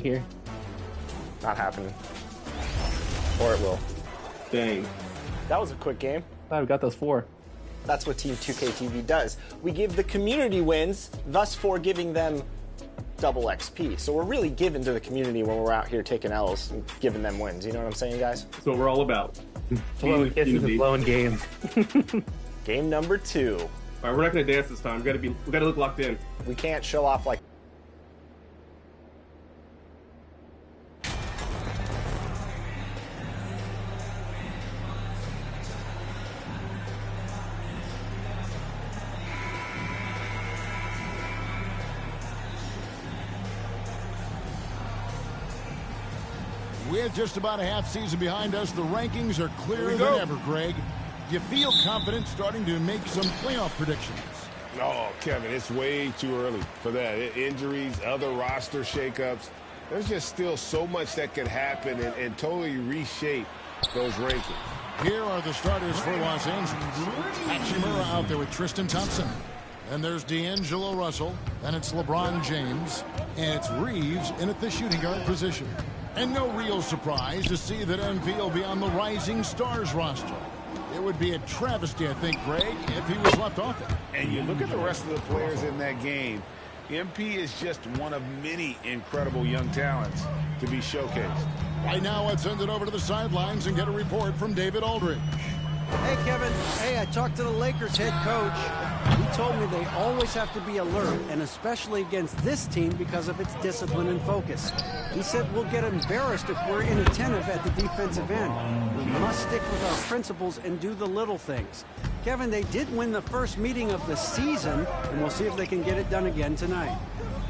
here. Not happening. Or it will. Dang. That was a quick game. Glad we got those 4. That's what Team 2K TV does. We give the community wins, thus for giving them double XP. So we're really giving to the community when we're out here taking L's and giving them wins. You know what I'm saying, guys? That's what we're all about. Blowing kisses and blowing games. Game number 2. All right, we're not gonna dance this time. We gotta look locked in. We can't show off like. With just about a half season behind us, the rankings are clearer than ever, Greg. Do you feel confident starting to make some playoff predictions? No, Kevin, it's way too early for that. Injuries, other roster shakeups. There's just still so much that could happen and totally reshape those rankings. Here are the starters for Los Angeles. Hachimura out there with Tristan Thompson. And there's D'Angelo Russell. And it's LeBron James. And it's Reeves in at the shooting guard position. And no real surprise to see that MV will be on the Rising Stars roster. It would be a travesty, I think, Greg, if he was left off it. And you look at the rest of the players in that game, MP is just one of many incredible young talents to be showcased. Right now, let's send it over to the sidelines and get a report from David Aldridge. Hey, Kevin. Hey, I talked to the Lakers head coach. He told me they always have to be alert, and especially against this team because of its discipline and focus. He said we'll get embarrassed if we're inattentive at the defensive end. We must stick with our principles and do the little things. Kevin, they did win the first meeting of the season, and we'll see if they can get it done again tonight.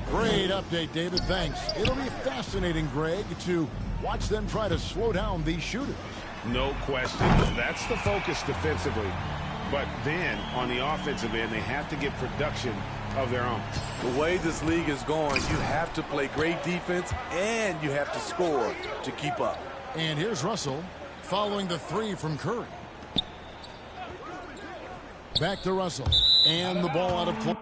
Great update, David. Thanks. It'll be fascinating, Greg, to watch them try to slow down these shooters. No question. That's the focus defensively. But then, on the offensive end, they have to get production of their own. The way this league is going, you have to play great defense and you have to score to keep up. And here's Russell following the 3 from Curry. Back to Russell. And the ball out of play.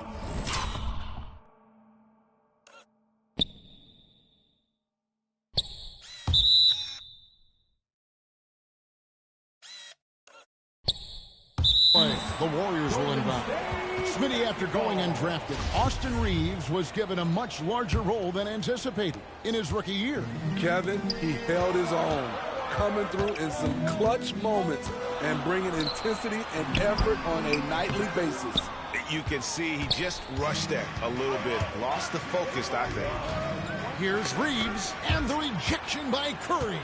The Warriors will inbound. Smitty, after going undrafted, Austin Reeves was given a much larger role than anticipated in his rookie year. Kevin, he held his own, coming through in some clutch moments and bringing intensity and effort on a nightly basis. You can see he just rushed that a little bit. Lost the focus, I think. Here's Reeves and the rejection by Curry.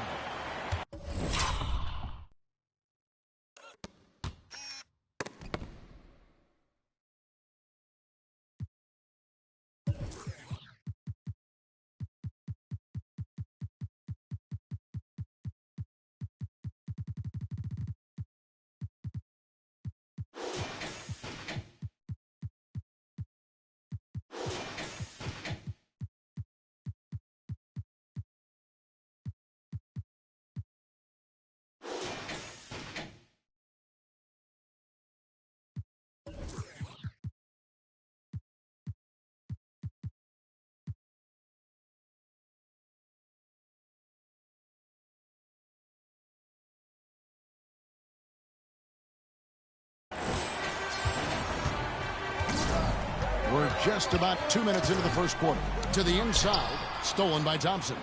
We're just about 2 minutes into the first quarter. To the inside, stolen by Thompson.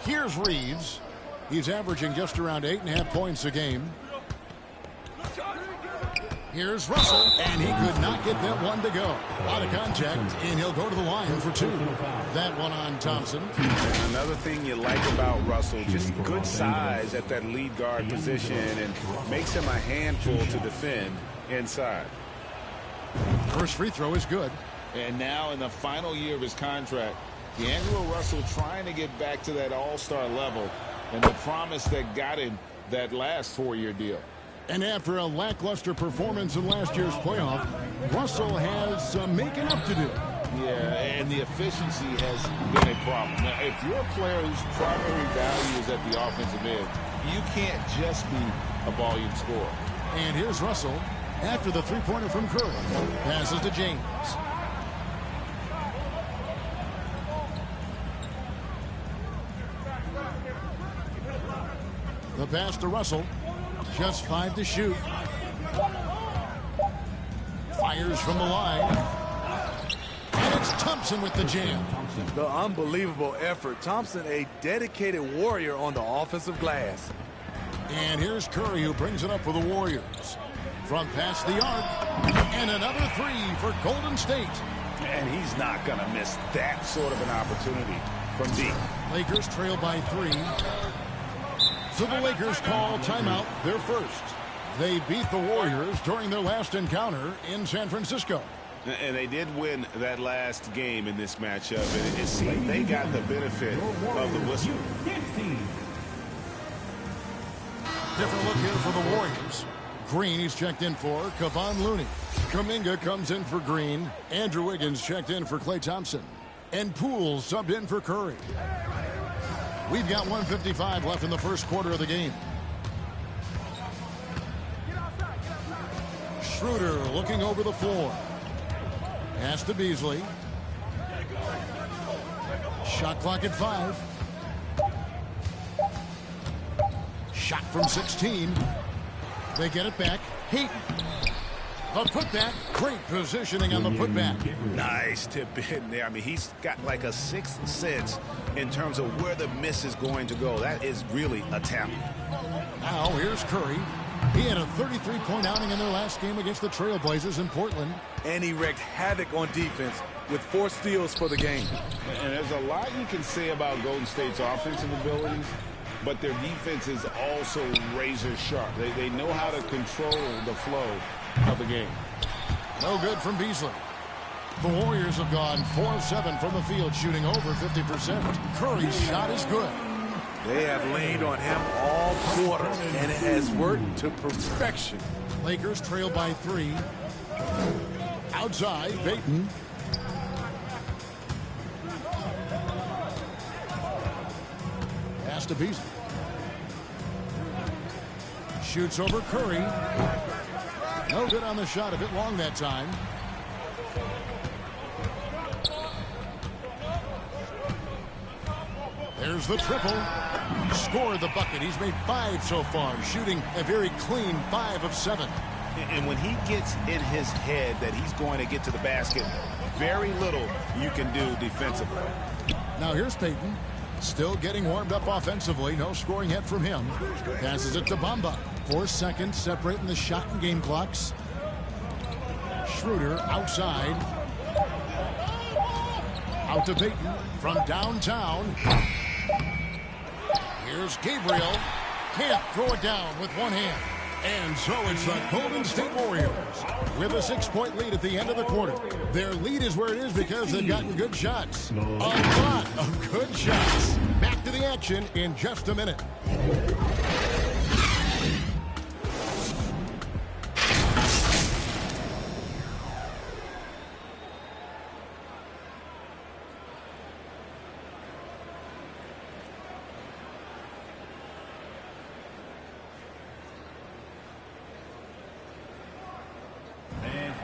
Here's Reeves. He's averaging just around 8.5 points a game. Here's Russell, and he could not get that one to go. Out of contact, and he'll go to the line for 2. That one on Thompson. And another thing you like about Russell, just good size at that lead guard position and makes him a handful to defend inside. First free throw is good. And now in the final year of his contract, D'Angelo Russell trying to get back to that all-star level and the promise that got him that last 4-year deal. And after a lackluster performance in last year's playoff, Russell has some making up to do. Yeah, and the efficiency has been a problem. Now, if you're a player whose primary value is at the offensive end, you can't just be a volume scorer. And here's Russell after the three-pointer from Curry. Passes to James. The pass to Russell. Just 5 to shoot. Fires from the line. And it's Thompson with the jam. The unbelievable effort. Thompson, a dedicated warrior on the offensive glass. And here's Curry, who brings it up for the Warriors. From past the arc. And another 3 for Golden State. And he's not going to miss that sort of an opportunity from deep. Lakers trail by 3. So the Lakers call timeout, their first. They beat the Warriors during their last encounter in San Francisco. And they did win that last game in this matchup, and it seemed they got the benefit of the whistle. Different look here for the Warriors. Green, he's checked in for Kevon Looney. Kuminga comes in for Green. Andrew Wiggins checked in for Klay Thompson. And Poole subbed in for Curry. We've got 1:55 left in the first quarter of the game. Schroeder looking over the floor. Pass to Beasley. Shot clock at 5. Shot from 16. They get it back. Hayton. A putback. Great positioning on the putback. Nice tip in there. I mean, he's got like a sixth sense in terms of where the miss is going to go. That is really a talent. Now here's Curry. He had a 33-point outing in their last game against the Trailblazers in Portland. And he wreaked havoc on defense with 4 steals for the game. And there's a lot you can say about Golden State's offensive abilities, but their defense is also razor sharp. They know how to control the flow of the game. No good from Beasley. The Warriors have gone 4 of 7 from the field, shooting over 50%. Curry's shot is good. They have leaned on him all quarter, and it has worked to perfection. Lakers trail by 3. Outside, Payton. Pass to Beasley. Shoots over Curry. No good on the shot. A bit long that time. There's the triple. Scored the bucket. He's made 5 so far, shooting a very clean 5 of 7. And when he gets in his head that he's going to get to the basket, very little you can do defensively. Now here's Payton. Still getting warmed up offensively. No scoring yet from him. Passes it to Bamba. 4 seconds separating the shot and game clocks. Schroeder outside. Out to Payton from downtown. Here's Gabriel. Can't throw it down with one hand. And so it's the Golden State Warriors with a 6-point lead at the end of the quarter. Their lead is where it is because they've gotten good shots. A lot of good shots. Back to the action in just a minute.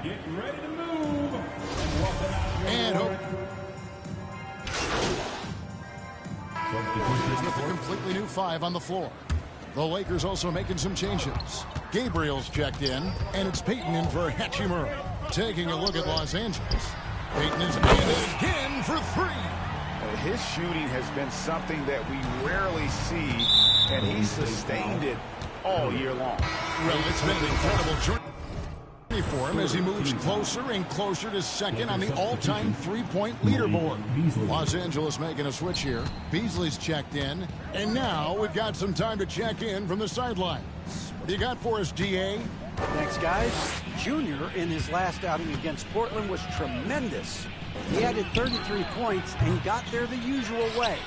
Getting ready to move. And with a completely new 5 on the floor. The Lakers also making some changes. Gabriel's checked in, and it's Payton in for Hachimura. Taking a look at Los Angeles. Payton is in again for 3. His shooting has been something that we rarely see, and he's sustained it all year long. Well, it's been an incredible journey for him as he moves closer and closer to second on the all-time 3-point leaderboard. Los Angeles making a switch here. Beasley's checked in, and now we've got some time to check in from the sidelines. What do you got for us, DA? Thanks, guys. Junior, in his last outing against Portland, was tremendous. He added 33 points and got there the usual way.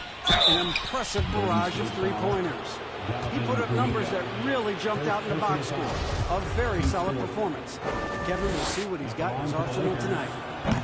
An impressive barrage of 3-pointers. He put up numbers that really jumped out in the box score. A very solid performance. Kevin will see what he's got in his arsenal tonight.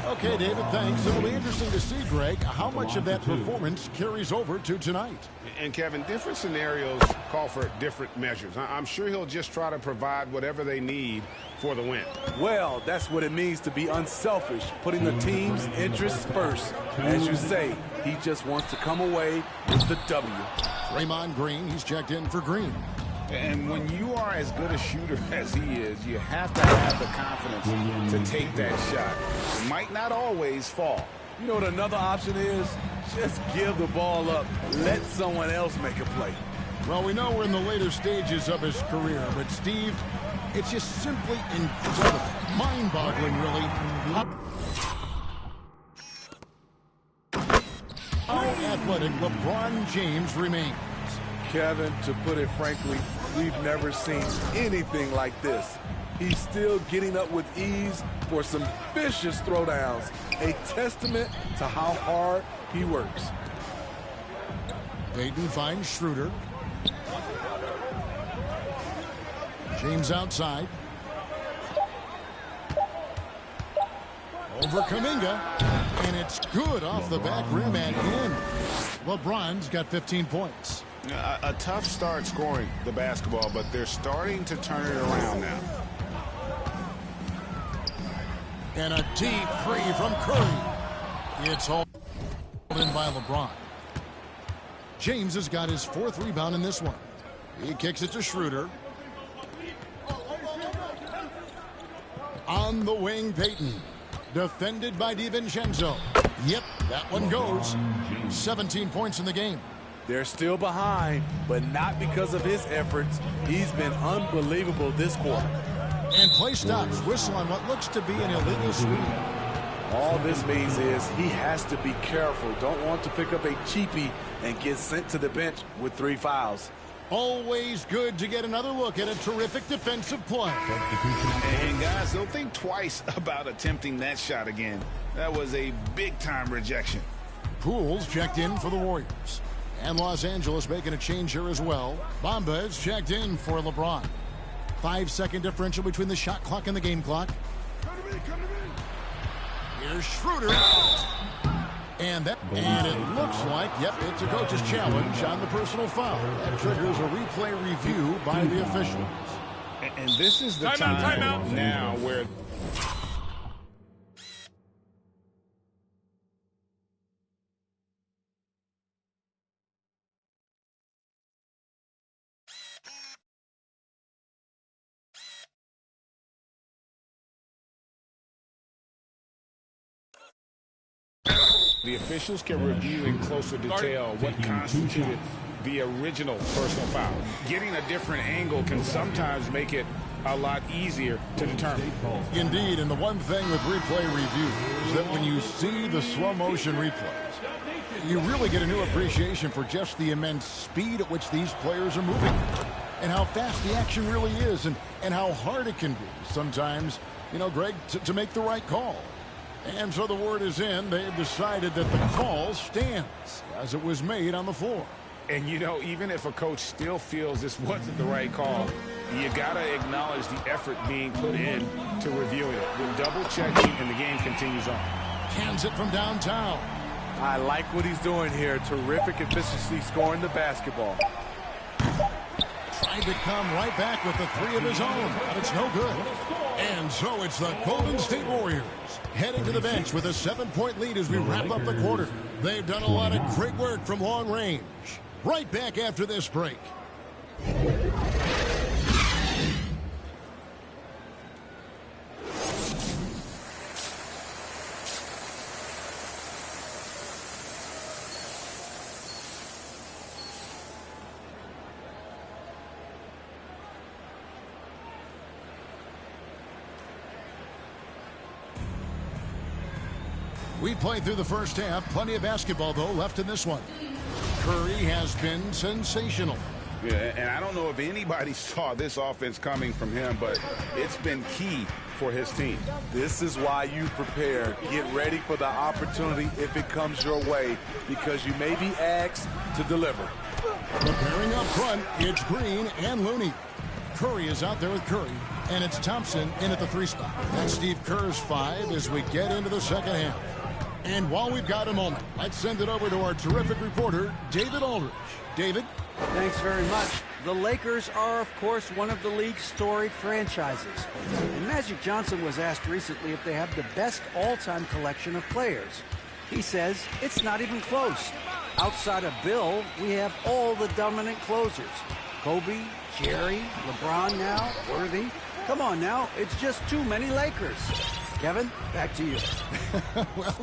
Okay, David, thanks. It'll be interesting to see, Greg, how much of that performance carries over to tonight. And, Kevin, different scenarios call for different measures. I'm sure he'll just try to provide whatever they need for the win. Well, that's what it means to be unselfish, putting the team's interests first. As you say, he just wants to come away with the W. Draymond Green, he's checked in for Green. And when you are as good a shooter as he is, you have to have the confidence to take that shot. It might not always fall. You know what another option is? Just give the ball up. Let someone else make a play. Well, we know we're in the later stages of his career, but Steve, it's just simply incredible. Mind-boggling, really. How athletic LeBron James remains. Kevin, to put it frankly, we've never seen anything like this. He's still getting up with ease for some vicious throwdowns. A testament to how hard he works. Payton finds Schroeder. James outside. Over Kuminga. And it's good off the back rim and in. LeBron's got 15 points. A tough start scoring the basketball, but they're starting to turn it around now. And a deep three from Curry. It's all in by LeBron. James has got his 4th rebound in this one. He kicks it to Schroeder. On the wing, Payton. Defended by DiVincenzo. Yep, that one goes. 17 points in the game. They're still behind, but not because of his efforts. He's been unbelievable this quarter. And play stops. Whistle on what looks to be an illegal screen. All this means is he has to be careful. Don't want to pick up a cheapie and get sent to the bench with 3 fouls. Always good to get another look at a terrific defensive play. And guys, don't think twice about attempting that shot again. That was a big-time rejection. Poole's checked in for the Warriors. And Los Angeles making a change here as well. Bamba is checked in for LeBron. 5-second differential between the shot clock and the game clock. Here's Schroeder. And it looks like, yep, it's a coach's challenge on the personal foul. That triggers a replay review by the officials. And this is the time now where... The officials can review in closer detail what constituted the original personal foul. Getting a different angle can sometimes make it a lot easier to determine. Indeed, and the one thing with replay review is that when you see the slow motion replays, you really get a new appreciation for just the immense speed at which these players are moving and how fast the action really is and how hard it can be sometimes, you know, Greg, to make the right call. And so the word is in. They've decided that the call stands as it was made on the floor. And, you know, even if a coach still feels this wasn't the right call, you got to acknowledge the effort being put in to reviewing it. With double checking, and the game continues on. Cans it from downtown. I like what he's doing here. Terrific efficiency scoring the basketball. Tried to come right back with the 3 of his own, but it's no good. And so it's the Golden State Warriors heading to the bench with a 7-point lead as we wrap up the quarter. They've done a lot of great work from long range. Right back after this break. We played through the first half. Plenty of basketball, though, left in this one. Curry has been sensational. Yeah, and I don't know if anybody saw this offense coming from him, but it's been key for his team. This is why you prepare. Get ready for the opportunity if it comes your way, because you may be asked to deliver. Preparing up front, it's Green and Looney. Curry is out there with Curry, and it's Thompson in at the 3 spot. That's Steve Kerr's 5 as we get into the second half. And while we've got a moment, let's send it over to our terrific reporter, David Aldridge. David? Thanks very much. The Lakers are, of course, one of the league's storied franchises. And Magic Johnson was asked recently if they have the best all-time collection of players. He says it's not even close. Outside of Bill, we have all the dominant closers. Kobe, Jerry, LeBron now, Worthy. Come on now, it's just too many Lakers. Kevin, back to you. Well,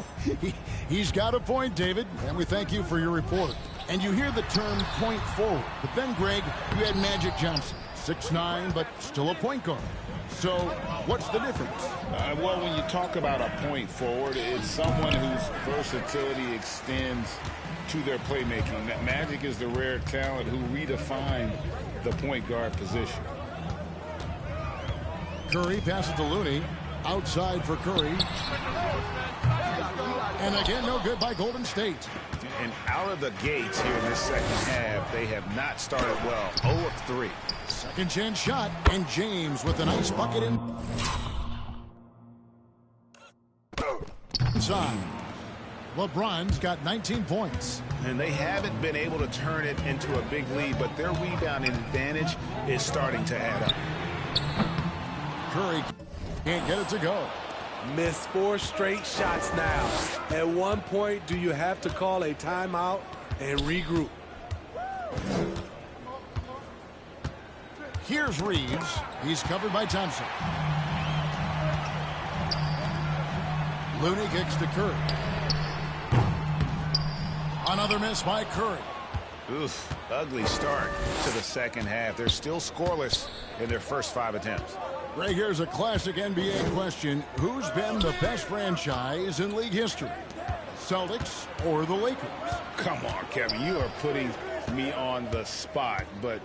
he's got a point, David, and we thank you for your report. And you hear the term point forward. But then, Greg, you had Magic Johnson, 6'9", but still a point guard. So what's the difference? Well, when you talk about a point forward, it's someone whose versatility extends to their playmaking. That Magic is the rare talent who redefined the point guard position. Curry passes to Looney. Outside for Curry. And again, no good by Golden State. And out of the gates here in this second half, they have not started well. 0 of 3. Second chance shot, and James with a nice bucket inside. LeBron's got 19 points. And they haven't been able to turn it into a big lead, but their rebounding advantage is starting to add up. Curry can't get it to go. Missed 4 straight shots now. At one point, do you have to call a timeout and regroup? Here's Reeves. He's covered by Thompson. Looney kicks to Curry. Another miss by Curry. Oof, ugly start to the second half. They're still scoreless in their first 5 attempts. Greg, here's a classic NBA question. Who's been the best franchise in league history? Celtics or the Lakers? Come on, Kevin. You are putting me on the spot, but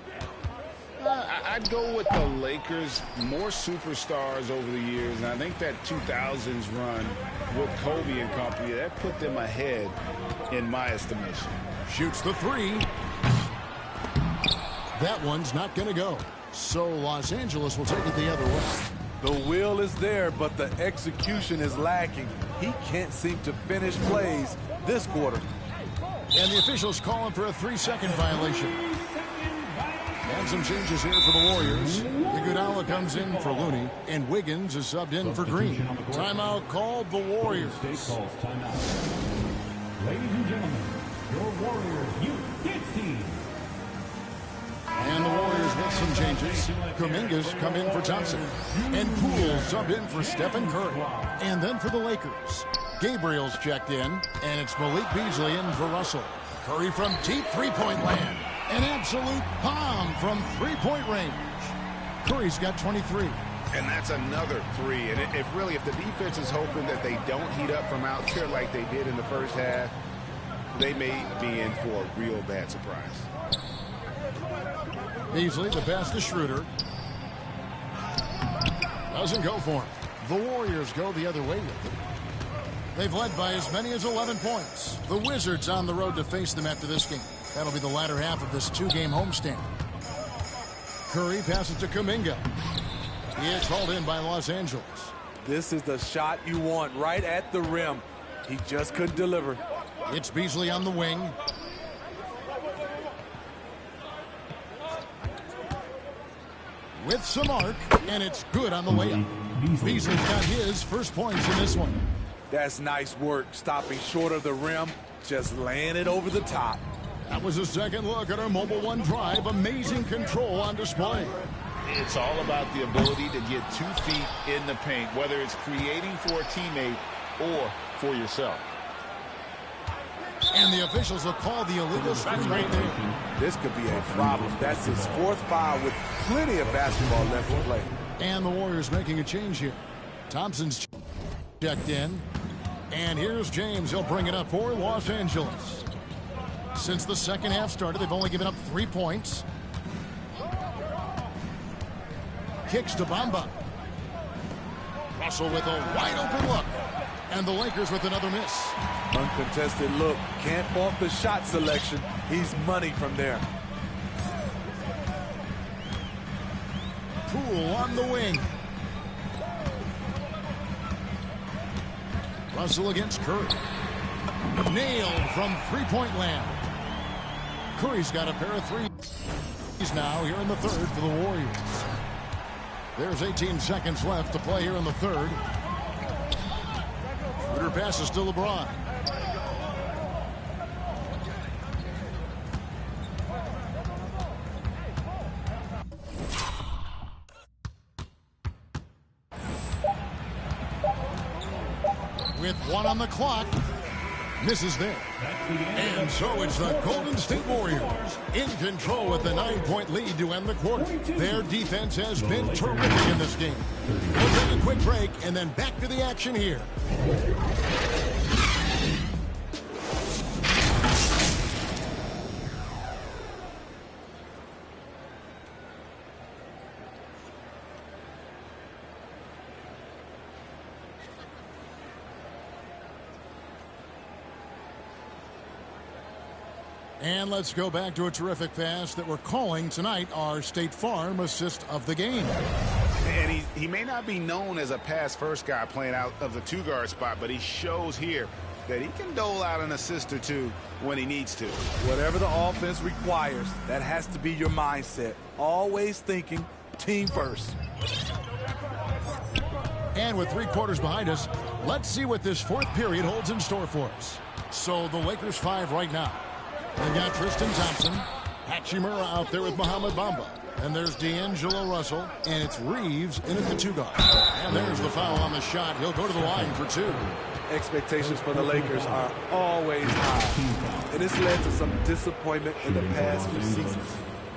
I'd go with the Lakers. More superstars over the years, and I think that 2000s run with Kobe and company, that put them ahead in my estimation. Shoots the 3. That one's not going to go. So Los Angeles will take it the other way. The will is there, but the execution is lacking. He can't seem to finish plays this quarter. And the officials calling for a 3-second violation. And some changes here for the Warriors. Iguodala comes in for Looney, and Wiggins is subbed in for Green. Timeout called the Warriors. Ladies and gentlemen, your Warriors Youth Kids team. And the Warriors with some changes. Kuminga's come in for Thompson. And Poole subbed in for Stephen Curry. And then for the Lakers, Gabriel's checked in, and it's Malik Beasley in for Russell. Curry from deep three-point land. An absolute bomb from three-point range. Curry's got 23. And that's another 3. And if the defense is hoping that they don't heat up from out there like they did in the first half, they may be in for a real bad surprise. Beasley, the pass to Schroeder. Doesn't go for him. The Warriors go the other way with it. They've led by as many as 11 points. The Wizards on the road to face them after this game. That'll be the latter half of this 2-game homestand. Curry passes to Kuminga. He is hauled in by Los Angeles. This is the shot you want right at the rim. He just couldn't deliver. It's Beasley on the wing. With some arc, and it's good on the layup. Beasley's got his first points in this one. That's nice work, stopping short of the rim, just laying it over the top. That was a second look at our Mobile One drive. Amazing control on display. It's all about the ability to get 2 feet in the paint, whether it's creating for a teammate or for yourself. And the officials will call the illegal screen right there. This could be a problem. That's his 4th foul with plenty of basketball left to play. And the Warriors making a change here. Thompson's checked in. And here's James. He'll bring it up for Los Angeles. Since the second half started, they've only given up 3 points. Kicks to Bamba. Russell with a wide open look. And the Lakers with another miss. Uncontested look. Can't fault the shot selection. He's money from there. Poole on the wing. Russell against Curry. Nailed from three-point land. Curry's got a pair of threes now here in the third for the Warriors. There's 18 seconds left to play here in the third. Schroeder passes to LeBron. with 1 on the clock. Misses there. And so it's the Golden State Warriors in control with the 9-point lead to end the quarter. Their defense has been terrific in this game. We'll take a quick break and then back to the action here. And let's go back to a terrific pass that we're calling tonight our State Farm assist of the game. And he may not be known as a pass-first guy playing out of the 2-guard spot, but he shows here that he can dole out an assist or two when he needs to. Whatever the offense requires, that has to be your mindset. Always thinking team first. And with 3 quarters behind us, let's see what this 4th period holds in store for us. So the Lakers 5 right now. They've got Tristan Thompson, Hachimura out there with Mohamed Bamba. And there's D'Angelo Russell, and it's Reeves in at the 2-guard. And there's the foul on the shot. He'll go to the line for 2. Expectations for the Lakers are always high. And it's led to some disappointment in the past few seasons.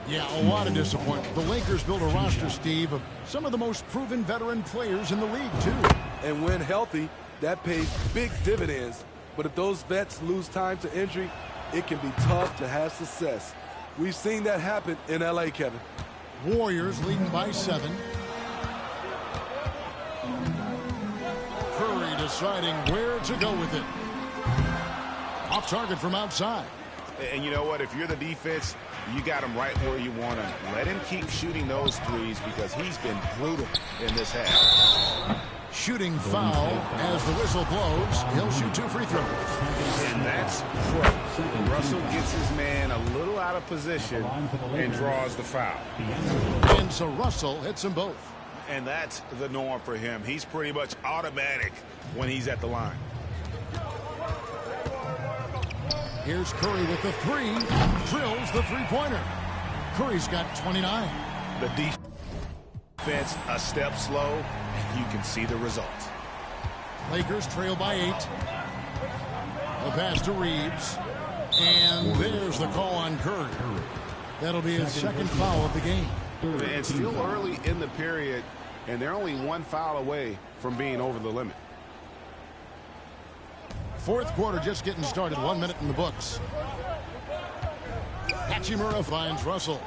Yeah, a lot of disappointment. The Lakers built a roster, Steve, of some of the most proven veteran players in the league, too. And when healthy, that pays big dividends. But if those vets lose time to injury, it can be tough to have success. We've seen that happen in L.A., Kevin. Warriors leading by 7. Curry deciding where to go with it. Off target from outside. And you know what? If you're the defense, you got him right where you want him. Let him keep shooting those threes because he's been brutal in this half. Shooting foul as the whistle blows. He'll shoot 2 free throws. And that's pro. Russell gets his man a little out of position and draws the foul. And so Russell hits them both. And that's the norm for him. He's pretty much automatic when he's at the line. Here's Curry with the 3. Drills the 3-pointer. Curry's got 29. The defense a step slow, and you can see the result. Lakers trail by 8. The pass to Reeves. And there's the call on Curry. That'll be his 2nd foul of the game. And still early in the period, and they're only 1 foul away from being over the limit. 4th quarter just getting started. 1 minute in the books. Hachimura finds Russell.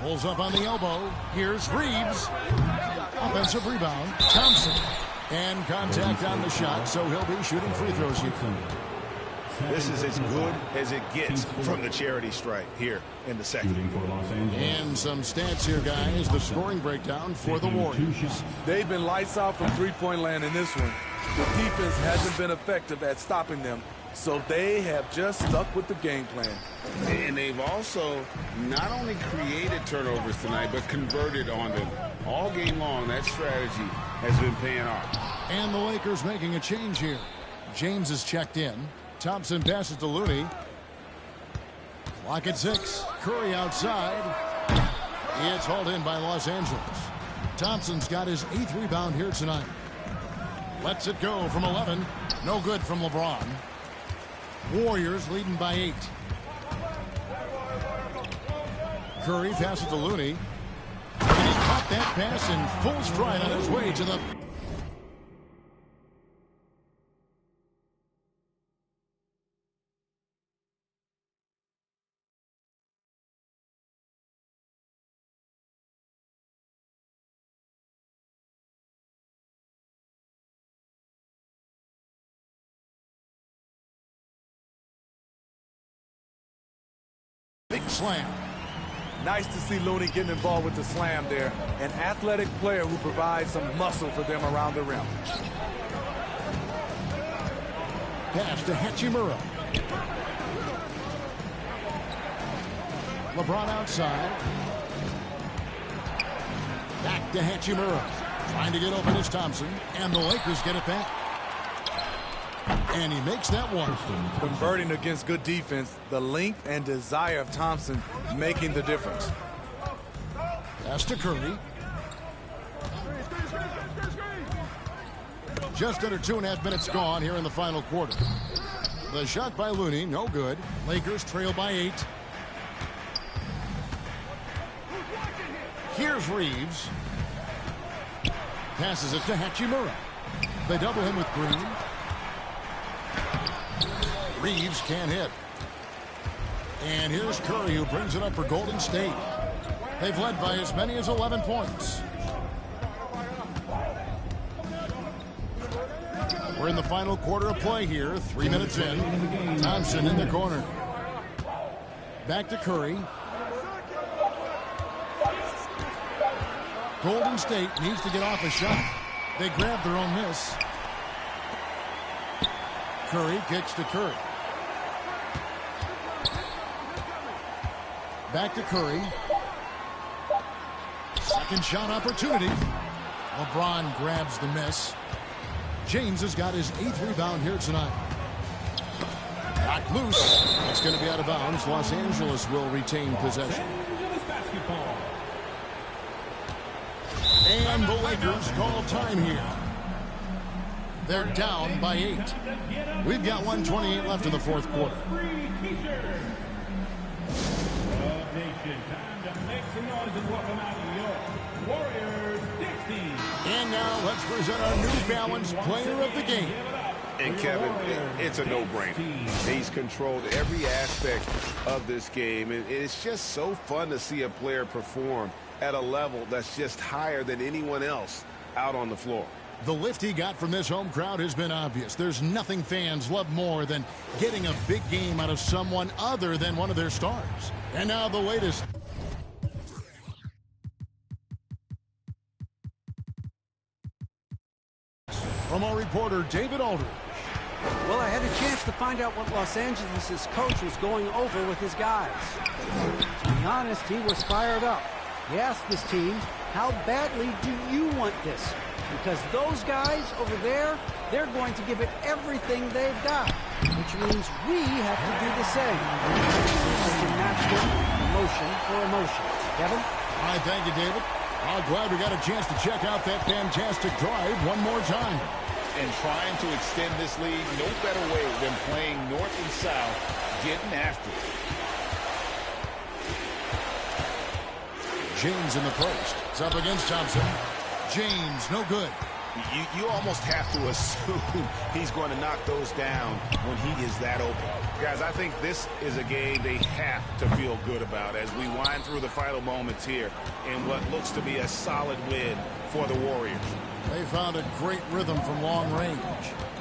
Pulls up on the elbow. Here's Reeves. Offensive rebound. Thompson. And contact on the shot, so he'll be shooting free throws here. This is as good as it gets from the charity stripe here in the 2nd. And some stats here, guys. The scoring breakdown for the Warriors. They've been lights out from 3-point land in this one. The defense hasn't been effective at stopping them, so they have just stuck with the game plan. And they've also not only created turnovers tonight, but converted on them. All game long, that strategy has been paying off. And the Lakers making a change here. James is checked in. Thompson passes to Looney. Clock at 6. Curry outside. It's hauled in by Los Angeles. Thompson's got his 8th rebound here tonight. Lets it go from 11. No good from LeBron. Warriors leading by 8. Curry passes to Looney. And he caught that pass in full stride on his way to the... big slam. Nice to see Looney getting involved with the slam there. An athletic player who provides some muscle for them around the rim. Pass to Hachimura. LeBron outside. Back to Hachimura. Trying to get open is Thompson. And the Lakers get it back. And he makes that one. Converting against good defense, the length and desire of Thompson making the difference. Pass to Curry. Just under 2.5 minutes gone here in the final quarter. The shot by Looney, no good. Lakers trail by 8. Here's Reeves. Passes it to Hachimura. They double him with Green. Reeves can't hit. And here's Curry, who brings it up for Golden State. They've led by as many as 11 points. We're in the final quarter of play here. 3 minutes in. Thompson in the corner. Back to Curry. Golden State needs to get off a shot. They grab their own miss. Curry kicks to Curry. Back to Curry. Second shot opportunity. LeBron grabs the miss. James has got his 8th rebound here tonight. Knocked loose. It's going to be out of bounds. Los Angeles will retain possession. And the Lakers call time here. They're down by 8. We've got 1:28 left in the fourth quarter. And now let's present our New Balance Player of the Game. And Kevin, it's a no-brainer. He's controlled every aspect of this game, and it's just so fun to see a player perform at a level that's just higher than anyone else out on the floor. The lift he got from this home crowd has been obvious. There's nothing fans love more than getting a big game out of someone other than one of their stars. And now the latest. From our reporter, David Aldridge. Well, I had a chance to find out what Los Angeles' coach was going over with his guys. To be honest, he was fired up. He asked his team, how badly do you want this? Because those guys over there, they're going to give it everything they've got, which means we have to do the same. I can match them emotion for emotion. Kevin? All right, thank you, David. I'm glad we got a chance to check out that fantastic drive one more time. And trying to extend this lead, no better way than playing north and south, getting after it. James in the post. It's up against Thompson. James, no good. You almost have to assume he's going to knock those down when he is that open. Guys, I think this is a game they have to feel good about as we wind through the final moments here in what looks to be a solid win for the Warriors. They found a great rhythm from long range.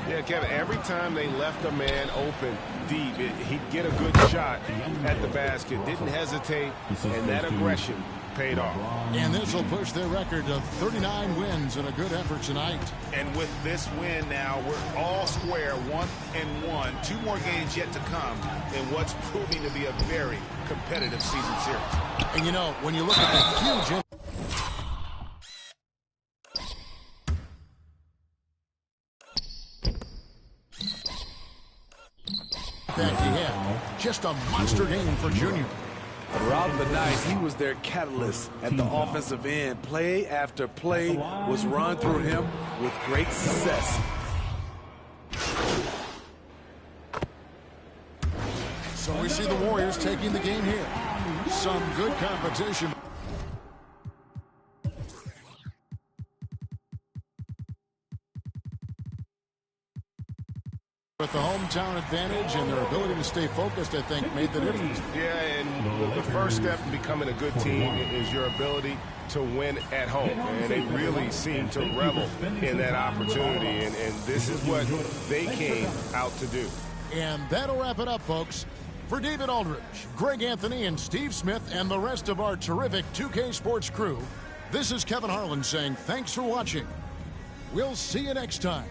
Yeah, Kevin, every time they left a man open deep, he'd get a good shot at the basket. Didn't hesitate, and that aggression paid off. And this will push their record to 39 wins and a good effort tonight. And with this win now, we're all square, 1-1. 2 more games yet to come in what's proving to be a very competitive season series. And you know, when you look at the huge impact he had, just a monster game for Junior. Throughout the night, he was their catalyst at the offensive end. Play after play was run through him with great success. So we see the Warriors taking the game here. Some good competition. With the hometown advantage and their ability to stay focused, I think, made the difference. Yeah, and the first step in becoming a good team is your ability to win at home. And they really seem to revel in that opportunity. And this is what they came out to do. And that'll wrap it up, folks. For David Aldridge, Greg Anthony, and Steve Smith, and the rest of our terrific 2K Sports crew, this is Kevin Harlan saying thanks for watching. We'll see you next time.